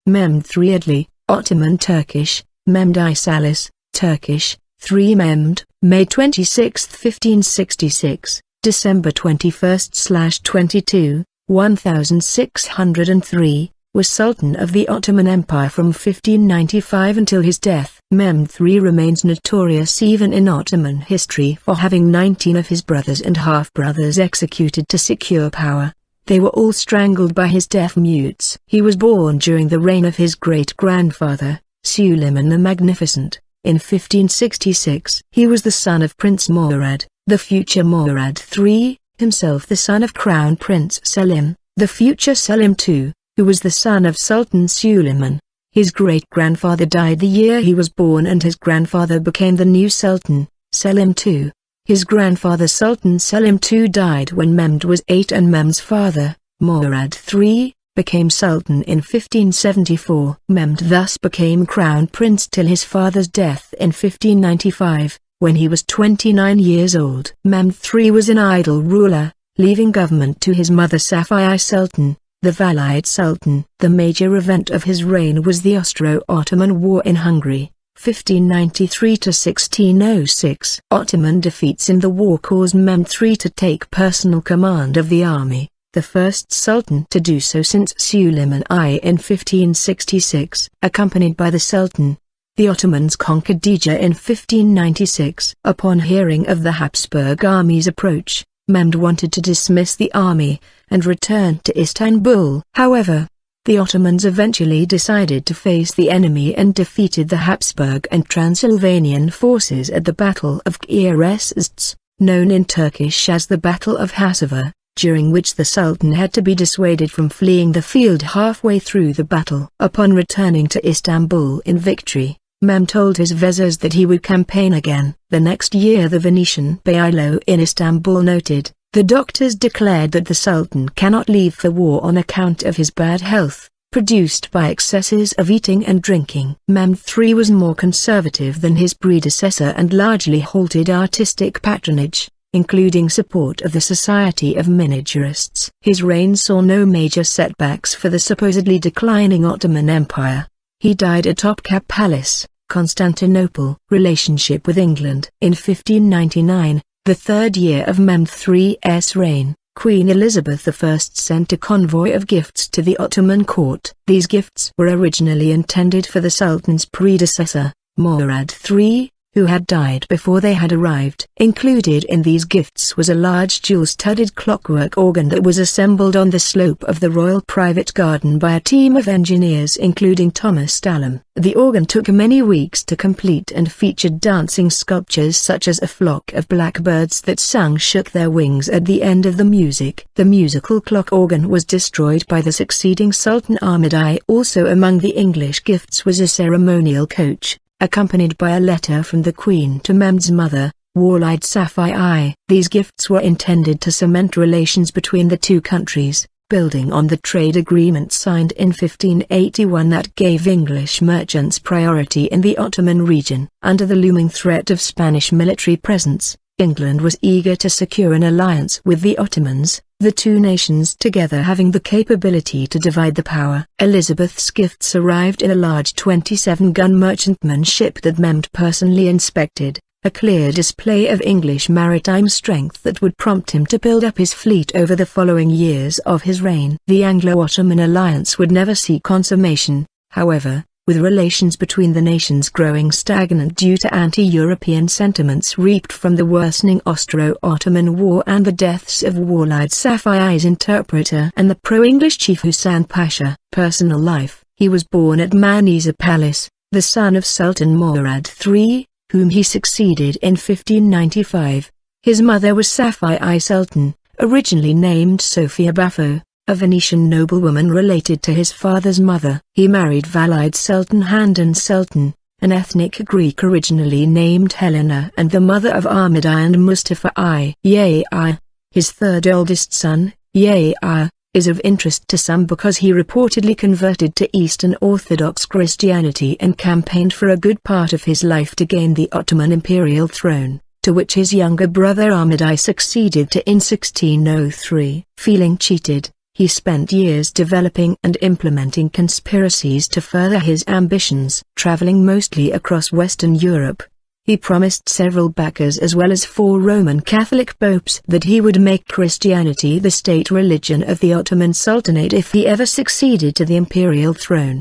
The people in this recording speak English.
Mehmed III Adli, Ottoman Turkish, Meḥmed-i sālis, Turkish, III.Mehmed, May 26, 1566, December 21/22, 1603, was Sultan of the Ottoman Empire from 1595 until his death. Mehmed III remains notorious even in Ottoman history for having 19 of his brothers and half-brothers executed to secure power. They were all strangled by his deaf mutes. He was born during the reign of his great-grandfather, Suleiman the Magnificent, in 1566. He was the son of Prince Murad, the future Murad III, himself the son of Crown Prince Selim, the future Selim II, who was the son of Sultan Suleiman. His great-grandfather died the year he was born and his grandfather became the new Sultan, Selim II. His grandfather Sultan Selim II died when Mehmed was 8 and Mehmed's father, Murad III, became Sultan in 1574. Mehmed thus became Crown Prince till his father's death in 1595, when he was 29 years old. Mehmed III was an idle ruler, leaving government to his mother Safiye Sultan, the Valide Sultan. The major event of his reign was the Austro-Ottoman War in Hungary, 1593–1606. Ottoman defeats in the war caused Mehmed III to take personal command of the army, the first sultan to do so since Suleiman I in 1566. Accompanied by the sultan, the Ottomans conquered Dija in 1596. Upon hearing of the Habsburg army's approach, Mehmed wanted to dismiss the army and return to Istanbul. However, the Ottomans eventually decided to face the enemy and defeated the Habsburg and Transylvanian forces at the Battle of Kiereşehir, known in Turkish as the Battle of Hasava, during which the Sultan had to be dissuaded from fleeing the field halfway through the battle. Upon returning to Istanbul in victory, Mehmed told his viziers that he would campaign again. The next year the Venetian Bailo in Istanbul noted, "The doctors declared that the Sultan cannot leave for war on account of his bad health, produced by excesses of eating and drinking." Mehmed III was more conservative than his predecessor and largely halted artistic patronage, including support of the Society of Miniaturists. His reign saw no major setbacks for the supposedly declining Ottoman Empire. He died at Topkapı Palace, Constantinople. Relationship with England. In 1599, the third year of Mehmed III's reign, Queen Elizabeth I sent a convoy of gifts to the Ottoman court. These gifts were originally intended for the Sultan's predecessor, Murad III, who had died before they had arrived. Included in these gifts was a large jewel-studded clockwork organ that was assembled on the slope of the royal private garden by a team of engineers including Thomas Dallam. The organ took many weeks to complete and featured dancing sculptures such as a flock of blackbirds that shook their wings at the end of the music. The musical clock organ was destroyed by the succeeding Sultan Mehmed-i. Also among the English gifts was a ceremonial coach, accompanied by a letter from the Queen to Mehmed's mother, Valide Safiye. These gifts were intended to cement relations between the two countries, building on the trade agreement signed in 1581 that gave English merchants priority in the Ottoman region. Under the looming threat of Spanish military presence, England was eager to secure an alliance with the Ottomans, the two nations together having the capability to divide the power. Elizabeth's gifts arrived in a large 27-gun merchantman ship that Mehmed personally inspected, a clear display of English maritime strength that would prompt him to build up his fleet over the following years of his reign. The Anglo-Ottoman alliance would never see consummation, however, with relations between the nations growing stagnant due to anti-European sentiments reaped from the worsening Austro-Ottoman War and the deaths of Valide Safiye's interpreter and the pro-English chief Husain Pasha. Personal life. He was born at Manisa Palace, the son of Sultan Murad III, whom he succeeded in 1595. His mother was Safiye Sultan, originally named Sophia Bafo, a Venetian noblewoman related to his father's mother. He married Valide Sultan Handan Sultan, an ethnic Greek originally named Helena and the mother of Mehmed-i and Mustafa I. Yahya, his third oldest son, Yahya, is of interest to some because he reportedly converted to Eastern Orthodox Christianity and campaigned for a good part of his life to gain the Ottoman imperial throne, to which his younger brother Mehmed-i succeeded to in 1603. Feeling cheated, He spent years developing and implementing conspiracies to further his ambitions, traveling mostly across Western Europe. He promised several backers as well as 4 Roman Catholic popes that he would make Christianity the state religion of the Ottoman Sultanate if he ever succeeded to the imperial throne.